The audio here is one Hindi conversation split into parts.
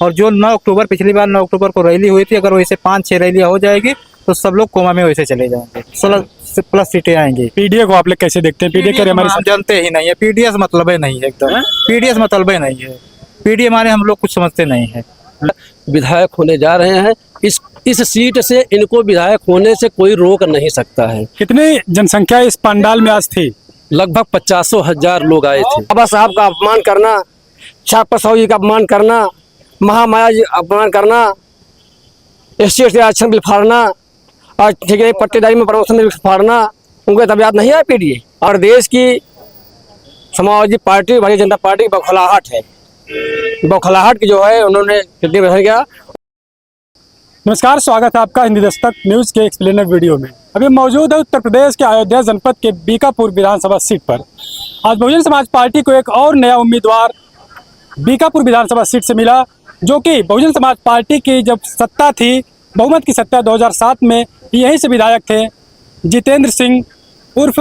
और जो 9 अक्टूबर पिछली बार 9 अक्टूबर को रैली हुई थी, अगर वैसे 5-6 रैलियां हो जाएगी तो सब लोग कोमा में वैसे चले जाएंगे, 16+ सीटें आएंगी। पीडीए को आप लोग कैसे देखते हैं? पीडीए के हमारे हम जानते ही नहीं है, पीडीएस मतलब ही नहीं है, एकदम पीडीएस मतलब ही नहीं है। पीडीए माने हम लोग कुछ समझते नहीं है। विधायक होने जा रहे हैं, इस सीट से इनको विधायक होने से कोई रोक नहीं सकता है। कितनी जनसंख्या इस पंडाल में आज थी? लगभग 50,000 लोग आए थे। बाबा साहब का अपमान करना, शाह जी का अपमान करना, महामाया जी का अपमान करना, SC से आरक्षण बिल फाड़ना और ठेकेदारी पट्टेदारी में प्रमोशन बिल फाड़ना, उनको तबियत नहीं है पीडीए। और देश की समाजवादी पार्टी भारतीय जनता पार्टी की बौखलाहट है, बौखलाहट की जो है उन्होंने कितनी बदल गया। नमस्कार, स्वागत है आपका हिंदी दस्तक न्यूज के एक्सप्लेनर वीडियो में। अभी मौजूद है उत्तर प्रदेश के अयोध्या जनपद के बीकापुर विधानसभा सीट पर। आज बहुजन समाज पार्टी को एक और नया उम्मीदवार बीकापुर विधानसभा सीट से मिला, जो कि बहुजन समाज पार्टी की जब सत्ता थी, बहुमत की सत्ता 2007 में, यहीं से विधायक थे जितेंद्र सिंह उर्फ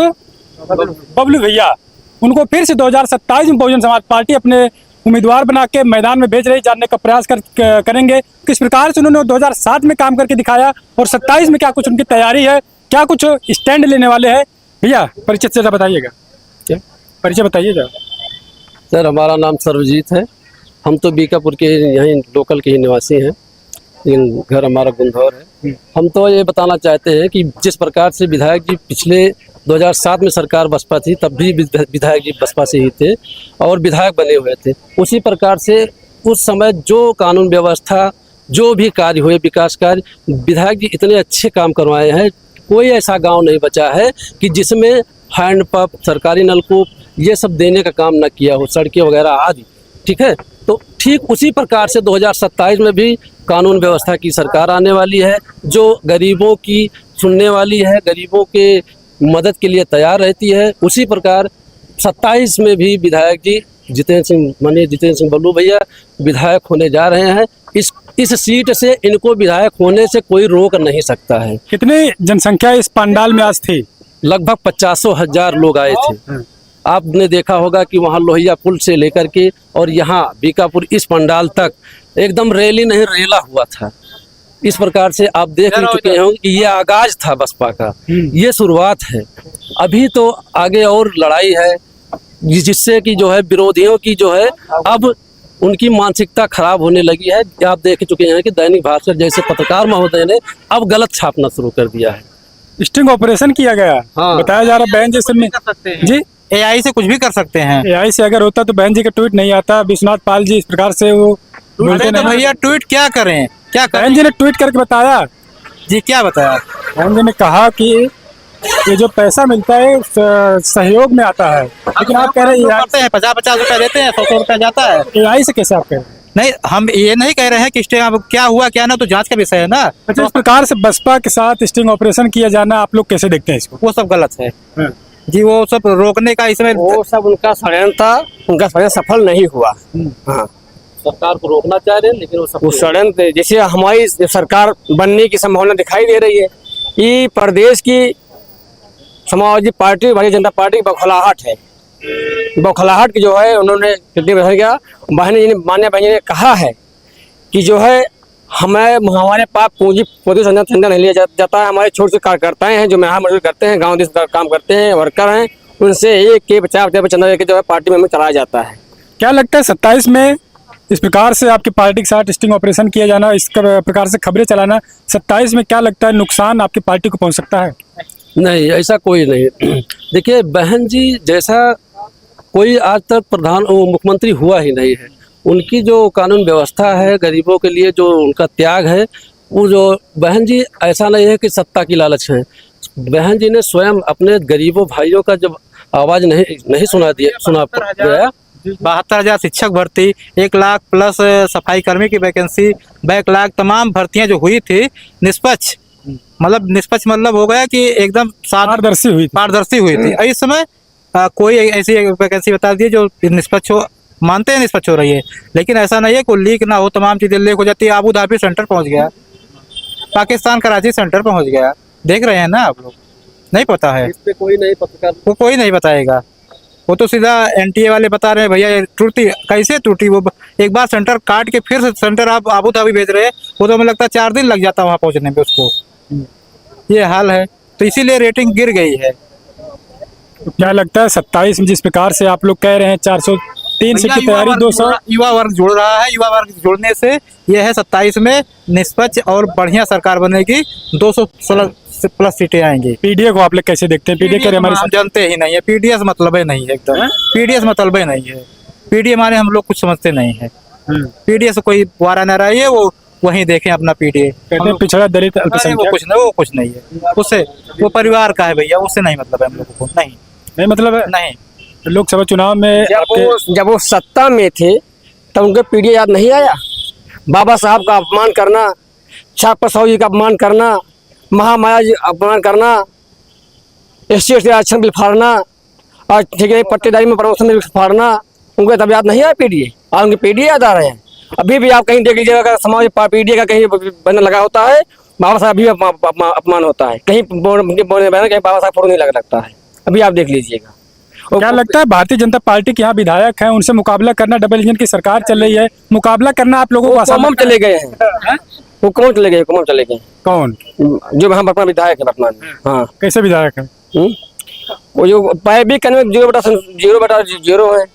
बबलू भैया। उनको फिर से 2027 में बहुजन समाज पार्टी अपने उम्मीदवार बना के मैदान में भेज रही, जानने का प्रयास करेंगे किस प्रकार से उन्होंने 2007 में काम करके दिखाया और 27 में क्या कुछ उनकी तैयारी है, क्या कुछ स्टैंड लेने वाले हैं। भैया परिचय से बताइएगा, क्या परिचय बताइएगा। सर, हमारा नाम सर्वजीत है। हम तो बीकापुर के यहीं लोकल के ही निवासी हैं, लेकिन घर हमारा गुंधौर है। हम तो ये बताना चाहते हैं कि जिस प्रकार से विधायक जी पिछले 2007 में सरकार बसपा थी, तब भी विधायक जी बसपा से ही थे और विधायक बने हुए थे। उसी प्रकार से उस समय जो कानून व्यवस्था, जो भी कार्य हुए, विकास कार्य, विधायक जी इतने अच्छे काम करवाए हैं। कोई ऐसा गांव नहीं बचा है कि जिसमें हैंडपंप, सरकारी नलकूप ये सब देने का काम न किया हो, सड़कें वगैरह आदि। ठीक है, तो ठीक उसी प्रकार से 2027 में भी कानून व्यवस्था की सरकार आने वाली है, जो गरीबों की सुनने वाली है, गरीबों के मदद के लिए तैयार रहती है। उसी प्रकार 27 में भी विधायक जी जितेंद्र सिंह बबलू भैया विधायक होने जा रहे हैं। इस सीट से इनको विधायक होने से कोई रोक नहीं सकता है। कितनी जनसंख्या इस पंडाल में आज थी? लगभग 50,000 लोग आए थे। आपने देखा होगा कि वहाँ लोहिया पुल से लेकर के और यहाँ बीकापुर इस पंडाल तक एकदम रैली नहीं रेला हुआ था। इस प्रकार से आप देख चुके होंगे कि ये आगाज था बसपा का, ये शुरुआत है। अभी तो आगे और लड़ाई है, जिससे कि जो है विरोधियों की जो है अब उनकी मानसिकता खराब होने लगी है। आप देख चुके हैं कि दैनिक भास्कर जैसे पत्रकार महोदय ने अब गलत छापना शुरू कर दिया है। स्टिंग ऑपरेशन किया गया। हाँ। बताया जा रहा बहन जी से जी AI से कुछ भी कर सकते हैं। AI से अगर होता तो बहन जी का ट्वीट नहीं आता। विश्वनाथ पाल जी इस प्रकार से वो बोलते नहीं। भैया ट्वीट क्या करें, क्या करें? बहन जी ने ट्वीट करके बताया जी, क्या बताया? बहन जी ने कहा कि ये जो पैसा मिलता है सहयोग में आता है, लेकिन आप कह रहे हैं 50-50 रुपया देते हैं, 100 रुपया जाता है। AI से कैसे आप कह रहे हैं? नहीं, हम ये नहीं कह रहे हैं कि स्टिंग क्या हुआ क्या ना, तो जांच का विषय है ना। अच्छा, इस प्रकार से बसपा के साथ स्टिंग ऑपरेशन किया जाना आप लोग कैसे देखते हैं इसको? वो सब गलत है जी, वो सब रोकने का इसमें वो सब उनका षड्यंत्र था, उनका षड्यंत्र सफल नहीं हुआ। हाँ, सरकार को रोकना चाह रहे हैं, लेकिन वो षड्यंत्र जैसे हमारी सरकार बनने की संभावना दिखाई दे रही है। ये प्रदेश की समाजवादी पार्टी भारतीय जनता पार्टी की बौखलाहट है, बौखलाहट की जो है उन्होंने कितनी बदल गया। मान्य बहन जी ने कहा है कि जो है हमारे पास पूंजी संजन नहीं लिया जाता है। हमारे छोटे से कार्यकर्ता हैं जो यहाँ मजदूरी करते हैं, गाँव देश काम करते हैं, वर्कर हैं, उनसे एक के 50 चंदा लेके जो है पार्टी में चलाया जाता है। क्या लगता है 27 में इस प्रकार से आपकी पार्टी के साथ स्टिंग ऑपरेशन किया जाना, इस प्रकार से खबरें चलाना, 27 में क्या लगता है नुकसान आपकी पार्टी को पहुंच सकता है? नहीं, ऐसा कोई नहीं। देखिए, बहन जी जैसा कोई आज तक मुख्यमंत्री हुआ ही नहीं है। उनकी जो कानून व्यवस्था है, गरीबों के लिए जो उनका त्याग है, वो जो बहन जी ऐसा नहीं है कि सत्ता की लालच है। बहन जी ने स्वयं अपने गरीबों भाइयों का जब आवाज़ नहीं सुना गया। 72,000 शिक्षक भर्ती, 1 लाख प्लस सफाई कर्मी की वैकेंसी, 1 लाख तमाम भर्तियां जो हुई थी निष्पक्ष, मतलब हो गया कि एकदम पारदर्शी हुई थी। इस समय कोई ऐसी वैकेंसी बता दी जो निष्पक्ष हो, मानते हैं निष्पक्ष हो रही है, लेकिन ऐसा नहीं है कोई लीक ना हो, तमाम चीजें लीक हो जाती है। अबू धाबी सेंटर पहुंच गया, पाकिस्तान कराची सेंटर पहुंच गया, देख रहे हैं ना आप लोग। नहीं पता है, इस पे कोई नहीं पत्रकार कोई नहीं बताएगा। वो तो सीधा एनटीए वाले बता रहे हैं भैया ये टूटी, कैसे टूटी, वो एक बार सेंटर काट के फिर से सेंटर आप आबू धाबी भेज रहे हैं, वो तो हमें लगता है 4 दिन लग जाता है वहाँ पहुँचने में उसको। ये हाल है, तो इसीलिए रेटिंग गिर गई है। तो क्या लगता है 27 में जिस प्रकार से आप लोग कह रहे हैं 403 सीट की तैयारी, 200 युवा वर्ग जुड़ रहा है, युवा वर्ग जुड़ने से यह है 27 में निष्पक्ष और बढ़िया सरकार बनेगी, 216 प्लस सीटें आएंगी। पीडीए को आप लोग कैसे देखते हैं? पीडीए करे हमारी हम जानते ही नहीं है, पीडीएस मतलब ही नहीं है, एकदम पीडीएस मतलब ही नहीं है। पीडीए माने हम लोग कुछ समझते नहीं है। पीडीए से कोई वारा न रही है, वो वहीं देखें अपना पीडीए। कहते हैं पिछड़ा दलित वो अल्पसंख्यक, कुछ नहीं है, उससे वो परिवार का है भैया, उससे नहीं मतलब है हम लोगों को। नहीं मतलब है नहीं लोकसभा चुनाव में जब वो सत्ता में थे तब उनके पीढ़ी याद नहीं आया? बाबा साहब का अपमान करना, छापर साहू जी का अपमान करना, महामाया जी का अपमान करना, एससी से आरक्षण बिल फाड़ना और ठीक है पट्टेदारी में प्रमोशन बिल फाड़ना, उनको तब याद नहीं आया पीडीए? और उनके पीडीए याद आ रहे हैं। अभी भी आप कहीं देख लीजिएगा, अगर समाज पीडीए का कहीं बैनर लगा होता है, बाबा साहब अभी अपमान होता है, कहीं बैनर कहीं बाबा साहब फोटो नहीं लगता है, अभी आप देख लीजिएगा। क्या लगता है भारतीय जनता पार्टी के यहाँ विधायक हैं, उनसे मुकाबला करना, डबल इंजन की सरकार चल रही है, मुकाबला करना आप लोगों को आसान कौन चले गए हैं? वो कौन चले गए? कौन चले गए? कौन जो हम अपना विधायक है वर्तमान में। हाँ, कैसे विधायक है? वो जो भी करने में 0/0 है।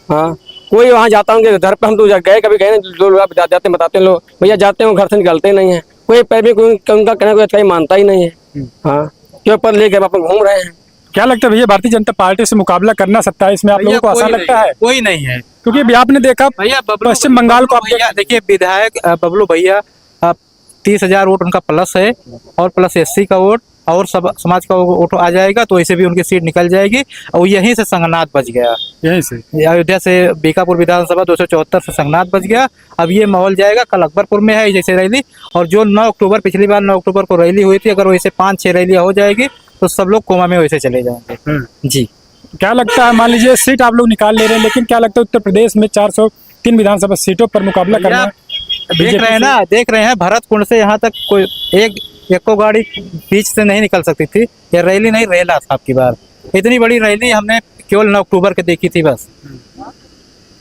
हाँ, कोई वहाँ जाता हूँ घर पे, हम तो गए कभी गए, लोग जाते हैं, बताते हैं लोग भैया जाते हैं, घर से निकलते नहीं है, कोई पैर भी उनका कहना कोई अच्छा मानता ही नहीं है। हाँ, क्यों पर लेके अपन घूम रहे हैं। क्या लगता है भैया भारतीय जनता पार्टी से मुकाबला करना 27 में आप लोगों को आसान लगता है? कोई नहीं है क्योंकि अभी आपने देखा भैया, पश्चिम बंगाल को भैया देखिए, विधायक बबलू भैया 30,000 वोट उनका प्लस है, और प्लस एससी का वोट और सब समाज का वोट आ जाएगा, तो ऐसे भी उनकी सीट निकल जाएगी। और यहीं से संगनाथ बच गया, यहीं से अयोध्या से बीकापुर विधानसभा 274 से संगनाथ बच गया। अब ये माहौल जाएगा, कल अकबरपुर में है जैसे रैली, और जो 9 अक्टूबर पिछली बार 9 अक्टूबर को रैली हुई थी, अगर वैसे 5-6 रैलियां हो जाएगी तो सब लोग कोमा में वैसे चले जाएंगे। जी, क्या लगता है, मान लीजिए सीट आप लोग निकाल ले रहे हैं, लेकिन क्या लगता है उत्तर प्रदेश में 403 विधानसभा सीटों पर मुकाबला करना? देख रहे हैं भरत कुंड से यहाँ तक कोई एको गाड़ी बीच से नहीं निकल सकती थी। ये रैली नहीं रेला था आपकी बार, इतनी बड़ी रैली हमने केवल 9 अक्टूबर के देखी थी बस।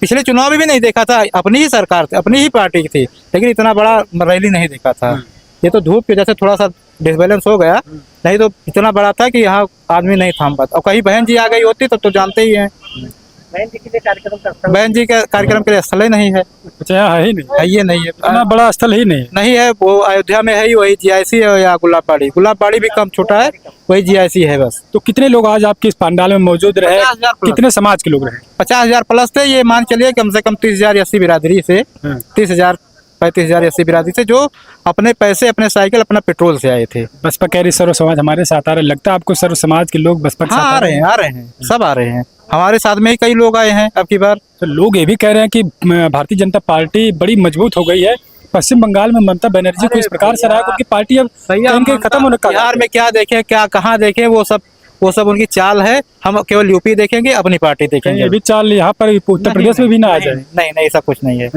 पिछले चुनाव में भी नहीं देखा था, अपनी ही सरकार थी, अपनी ही पार्टी की थी, लेकिन इतना बड़ा रैली नहीं देखा था। ये तो धूप की वजह से थोड़ा सा डिसबैलेंस हो गया, नहीं तो इतना बड़ा था कि यहाँ आदमी नहीं थाम पाता। और कहीं बहन जी आ गई होती तब तो जानते ही हैं, बहन जी का कार्यक्रम के लिए स्थल ही नहीं है। अच्छा, यहाँ है ही नहीं, है ये नहीं है, इतना बड़ा स्थल ही नहीं है। वो अयोध्या में है ही, वही जीआईसी है, या गुलाबबाड़ी भी कम छोटा है, वही जीआईसी है बस। तो कितने लोग आज आपके इस पंडाल में मौजूद रहे? 50,000 कितने समाज के लोग रहे? 50,000 प्लस थे। ये मान चलिए कम से कम 30,000 एससी बिरादरी से, 30,000 35,000 एससी बिरादरी से, जो अपने पैसे, अपने साइकिल, अपना पेट्रोल से आए थे। बसपा कह रही सर्व समाज हमारे साथ आ रहे, लगता है आपको सर्व समाज के लोग बसपा के साथ हाँ, आ रहे हैं, सब आ रहे हैं। हमारे साथ में ही कई लोग आए हैं अब की बार। तो लोग ये भी कह रहे हैं कि भारतीय जनता पार्टी बड़ी मजबूत हो गई है। पश्चिम बंगाल में ममता बनर्जी को इस प्रकार से रहा है उनकी पार्टी अब खत्म होने का। बिहार में क्या देखें, क्या कहाँ देखें, वो सब उनकी चाल है। हम केवल यूपी देखेंगे, अपनी पार्टी देखेंगे। ये भी चाल यहाँ पर उत्तर प्रदेश में भी ना आ जाए। नहीं, ऐसा कुछ नहीं है,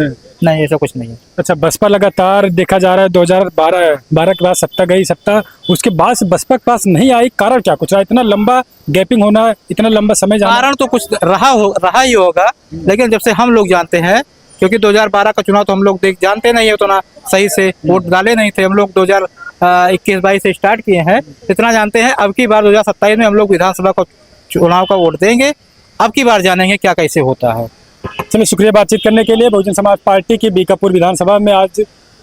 नहीं ऐसा कुछ नहीं है। अच्छा, बसपा लगातार देखा जा रहा है 2012 के बाद सत्ता गई, सत्ता उसके बाद से बसपा के पास नहीं आई, कारण क्या कुछ रहा? इतना लंबा गैपिंग होना, इतना लंबा समय जाना? कारण तो कुछ रहा ही होगा, लेकिन जब से हम लोग जानते हैं, क्योंकि 2012 का चुनाव तो हम लोग जानते नहीं है उतना सही से, वोट डाले नहीं थे हम लोग। 2021-22 से स्टार्ट किए हैं, इतना जानते हैं। अब की बार 2027 में हम लोग विधानसभा का चुनाव का वोट देंगे, अब की बार जानेंगे क्या कैसे होता है। चलिए, शुक्रिया बातचीत करने के लिए। बहुजन समाज पार्टी की बीकापुर विधानसभा में आज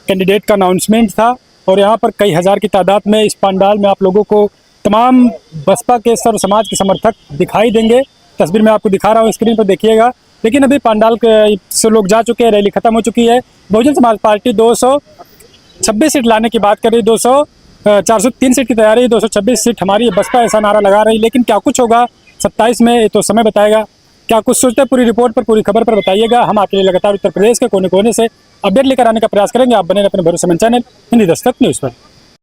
कैंडिडेट का अनाउंसमेंट था, और यहाँ पर कई हजार की तादाद में इस पंडाल में आप लोगों को तमाम बसपा के सर्व समाज के समर्थक दिखाई देंगे। तस्वीर में आपको दिखा रहा हूँ, स्क्रीन पर देखिएगा। लेकिन अभी पंडाल के से लोग जा चुके हैं, रैली खत्म हो चुकी है। बहुजन समाज पार्टी 226 सीट लाने की बात कर रही, 403 सीट की तैयारी, 226 सीट हमारी, बसपा ऐसा नारा लगा रही। लेकिन क्या कुछ होगा 27 में, ये तो समय बताएगा। क्या कुछ सोचते हैं, पूरी रिपोर्ट पर, पूरी खबर पर बताइएगा। हम आपके लिए लगातार उत्तर प्रदेश के कोने कोने से अपडेट लेकर आने का प्रयास करेंगे। आप बने अपने भरोसेमंद चैनल हिंदी दस्तक न्यूज़ पर।